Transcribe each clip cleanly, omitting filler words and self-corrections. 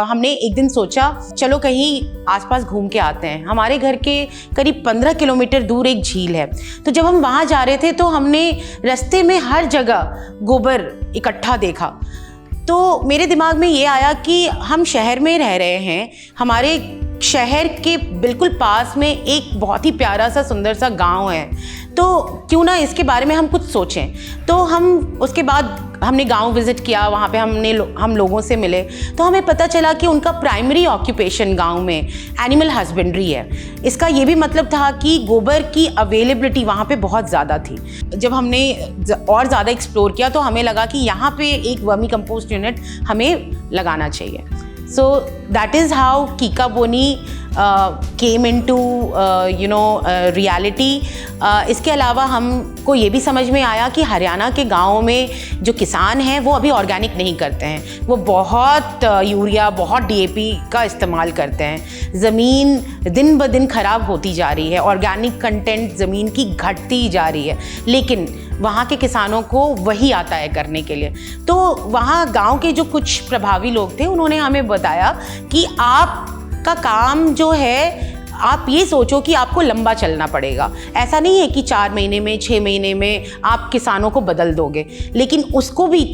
हमने एक दिन सोचा चलो कहीं आसपास घूम के आते हैं। हमारे घर के करीब 15 किलोमीटर दूर एक झील है। तो जब हम वहाँ जा रहे थे तो हमने रास्ते में हर जगह गोबर इकट्ठा देखा। तो मेरे दिमाग में ये आया कि हम शहर में रह रहे हैं, हमारे शहर के बिल्कुल पास में एक बहुत ही प्यारा सा सुंदर सा गांव है, तो क्यों ना इसके बारे में हम कुछ सोचें। तो हम उसके बाद हमने गांव विज़िट किया, वहाँ पे हम लोगों से मिले, तो हमें पता चला कि उनका प्राइमरी ऑक्यूपेशन गांव में एनिमल हस्बेंड्री है। इसका ये भी मतलब था कि गोबर की अवेलेबिलिटी वहाँ पे बहुत ज़्यादा थी। जब हमने और ज़्यादा एक्सप्लोर किया तो हमें लगा कि यहाँ पे एक वर्मी कंपोस्ट यूनिट हमें लगाना चाहिए। So that is how Kikaboni came into reality. इसके अलावा हमको ये भी समझ में आया कि हरियाणा के गाँव में जो किसान हैं वो अभी ऑर्गेनिक नहीं करते हैं, वो बहुत यूरिया, बहुत DAP का इस्तेमाल करते हैं। ज़मीन दिन ब दिन ख़राब होती जा रही है, ऑर्गेनिक कंटेंट ज़मीन की घटती जा रही है, लेकिन वहाँ के किसानों को वही आता है करने के लिए। तो वहाँ गांव के जो कुछ प्रभावी लोग थे उन्होंने हमें बताया कि आपका काम जो है, आप ये सोचो कि आपको लंबा चलना पड़ेगा। ऐसा नहीं है कि 4 महीने में 6 महीने में आप किसानों को बदल दोगे, लेकिन उसको भी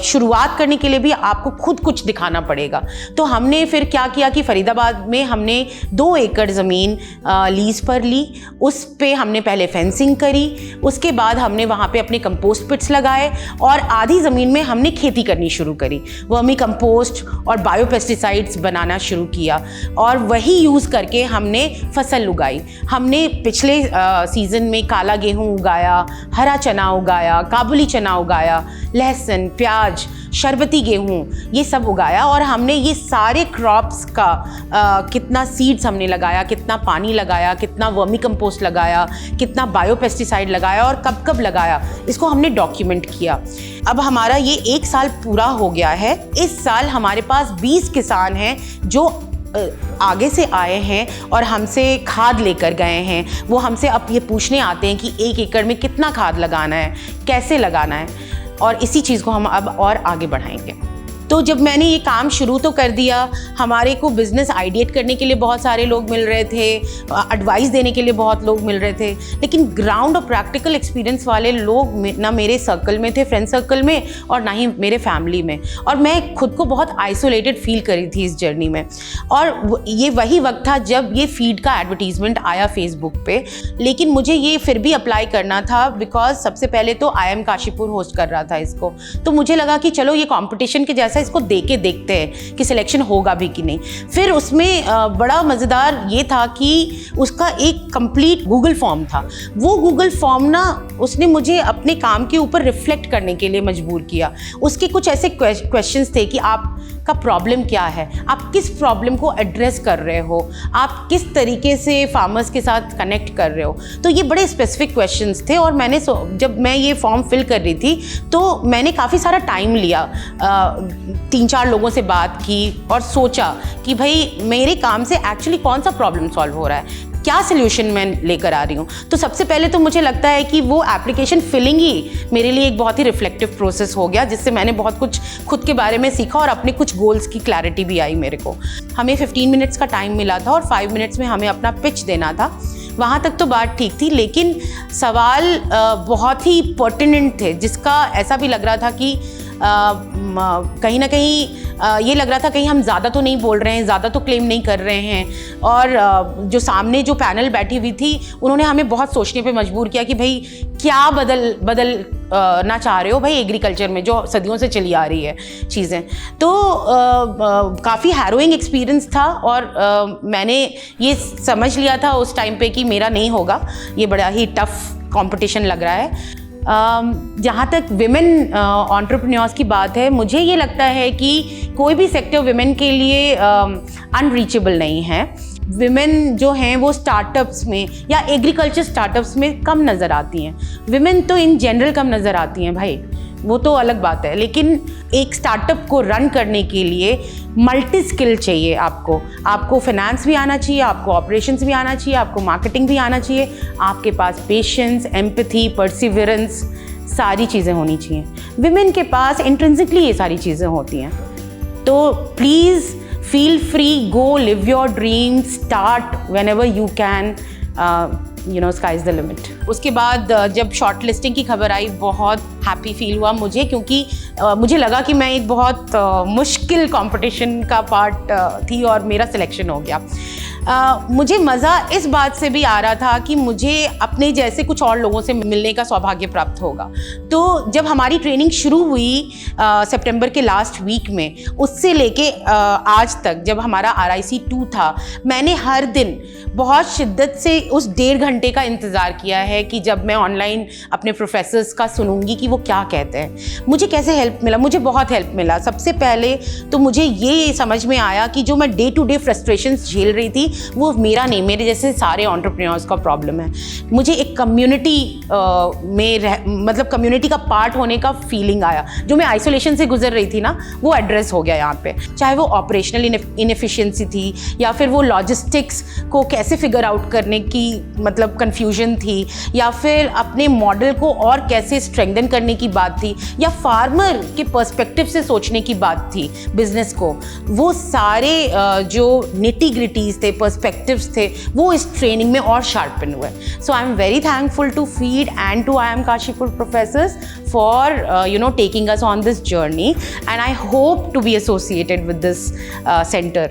शुरुआत करने के लिए भी आपको खुद कुछ दिखाना पड़ेगा। तो हमने फिर क्या किया कि फरीदाबाद में हमने 2 एकड़ ज़मीन लीज़ पर ली। उस पे हमने पहले फेंसिंग करी, उसके बाद हमने वहाँ पे अपने कंपोस्ट पिट्स लगाए और आधी ज़मीन में हमने खेती करनी शुरू करी। वर्मी कंपोस्ट और बायोपेस्टिसाइड्स बनाना शुरू किया और वही यूज़ करके हमने फसल उगाई। हमने पिछले सीज़न में काला गेहूं उगाया, हरा चना उगाया, काबुली चना उगाया, लहसुन, प्याज, शरबती गेहूं, ये सब उगाया। और हमने ये सारे क्रॉप्स का कितना सीड्स हमने लगाया, कितना पानी लगाया, कितना वर्मी कंपोस्ट लगाया, कितना बायोपेस्टिसाइड लगाया और कब कब लगाया, इसको हमने डॉक्यूमेंट किया। अब हमारा ये 1 साल पूरा हो गया है। इस साल हमारे पास 20 किसान हैं जो आगे से आए हैं और हमसे खाद लेकर गए हैं। वो हमसे अब ये पूछने आते हैं कि 1 एकड़ में कितना खाद लगाना है, कैसे लगाना है, और इसी चीज़ को हम अब और आगे बढ़ाएंगे। तो जब मैंने ये काम शुरू तो कर दिया, हमारे को बिज़नेस आइडिएट करने के लिए बहुत सारे लोग मिल रहे थे, एडवाइस देने के लिए बहुत लोग मिल रहे थे, लेकिन ग्राउंड और प्रैक्टिकल एक्सपीरियंस वाले लोग ना मेरे सर्कल में थे, फ्रेंड सर्कल में, और ना ही मेरे फैमिली में। और मैं खुद को बहुत आइसोलेटेड फील करी थी इस जर्नी में। और ये वही वक्त था जब ये फीड का एडवर्टीजमेंट आया फेसबुक पे, लेकिन मुझे ये फिर भी अप्लाई करना था बिकॉज सबसे पहले तो IIM काशीपुर होस्ट कर रहा था इसको। तो मुझे लगा कि चलो ये कॉम्पिटिशन के जैसा इसको दे के देखते हैं कि सिलेक्शन होगा भी कि नहीं। फिर उसमें बड़ा मज़ेदार ये था कि उसका एक कंप्लीट गूगल फॉर्म था। वो गूगल फॉर्म ना उसने मुझे अपने काम के ऊपर रिफ्लेक्ट करने के लिए मजबूर किया। उसके कुछ ऐसे क्वेश्चंस थे कि आपका प्रॉब्लम क्या है, आप किस प्रॉब्लम को एड्रेस कर रहे हो, आप किस तरीके से फार्मर्स के साथ कनेक्ट कर रहे हो। तो ये बड़े स्पेसिफिक क्वेश्चंस थे और मैंने जब मैं ये फॉर्म फिल कर रही थी तो मैंने काफ़ी सारा टाइम लिया, 3-4 लोगों से बात की और सोचा कि भाई मेरे काम से एक्चुअली कौन सा प्रॉब्लम सॉल्व हो रहा है, क्या सल्यूशन मैं लेकर आ रही हूँ। तो सबसे पहले तो मुझे लगता है कि वो एप्लीकेशन फिलिंग ही मेरे लिए एक बहुत ही रिफ्लेक्टिव प्रोसेस हो गया, जिससे मैंने बहुत कुछ खुद के बारे में सीखा और अपने कुछ गोल्स की क्लैरिटी भी आई मेरे को। हमें 15 मिनट्स का टाइम मिला था और 5 मिनट्स में हमें अपना पिच देना था। वहाँ तक तो बात ठीक थी, लेकिन सवाल बहुत ही पर्टिनेंट थे, जिसका ऐसा भी लग रहा था कि कहीं ना कहीं ये लग रहा था कहीं हम ज़्यादा तो नहीं बोल रहे हैं, ज़्यादा तो क्लेम नहीं कर रहे हैं। और जो सामने जो पैनल बैठी हुई थी उन्होंने हमें बहुत सोचने पे मजबूर किया कि भाई क्या बदल ना चाह रहे हो भाई एग्रीकल्चर में, जो सदियों से चली आ रही है चीज़ें। तो काफ़ी हैरोइंग एक्सपीरियंस था और मैंने ये समझ लिया था उस टाइम पे कि मेरा नहीं होगा, ये बड़ा ही टफ कंपटीशन लग रहा है। जहाँ तक विमेन एंटरप्रेन्योर्स की बात है, मुझे ये लगता है कि कोई भी सेक्टर विमेन के लिए अनरीचेबल नहीं है। विमेन जो हैं वो स्टार्टअप्स में या एग्रीकल्चर स्टार्टअप्स में कम नज़र आती हैं। विमेन तो इन जनरल कम नज़र आती हैं भाई, वो तो अलग बात है, लेकिन एक स्टार्टअप को रन करने के लिए मल्टी स्किल चाहिए। आपको फाइनेंस भी आना चाहिए, आपको ऑपरेशंस भी आना चाहिए, आपको मार्केटिंग भी आना चाहिए, आपके पास पेशेंस, एम्पैथी, परसिवरेंस, सारी चीज़ें होनी चाहिए। विमेन के पास इंट्रिंसिकली ये सारी चीज़ें होती हैं। तो please feel free, go live your dream, start when ever you can, you know, sky is the limit. उसके बाद जब शॉर्ट लिस्टिंग की खबर आई, बहुत हैप्पी फील हुआ मुझे, क्योंकि मुझे लगा कि मैं एक बहुत मुश्किल कंपटीशन का पार्ट थी और मेरा सिलेक्शन हो गया। मुझे मज़ा इस बात से भी आ रहा था कि मुझे अपने जैसे कुछ और लोगों से मिलने का सौभाग्य प्राप्त होगा। तो जब हमारी ट्रेनिंग शुरू हुई सितंबर के लास्ट वीक में, उससे लेके आज तक जब हमारा RIC 2 था, मैंने हर दिन बहुत शिद्दत से उस 1.5 घंटे का इंतज़ार किया है कि जब मैं ऑनलाइन अपने प्रोफेसर्स का सुनूंगी कि वो क्या कहते हैं। मुझे कैसे हेल्प मिला? मुझे बहुत हेल्प मिला। सबसे पहले तो मुझे ये समझ में आया कि जो मैं डे टू डे फ्रस्ट्रेशंस झेल रही थी, वो मेरा नहीं, मेरे जैसे सारे एंटरप्रेन्योर्स का प्रॉब्लम है। मुझे एक कम्युनिटी मतलब कम्युनिटी का पार्ट होने का फीलिंग आया। जो मैं आइसोलेशन से गुजर रही थी ना, वो एड्रेस हो गया यहाँ पे। चाहे वो ऑपरेशनल इनएफिशिएंसी थी, या फिर वो लॉजिस्टिक्स को कैसे फिगर आउट करने की मतलब कन्फ्यूजन थी, या फिर अपने मॉडल को और कैसे स्ट्रेंथन करने की बात थी, या फार्मर के पर्सपेक्टिव से सोचने की बात थी बिजनेस को। वो सारे जो निटी ग्रिटीज थे, पर्सपेक्टिव्स थे, वो इस ट्रेनिंग में और शार्पन हुए। So I am very thankful to feed and to IIM Kashipur professors for you know, taking us on this journey, and I hope to be associated with this center.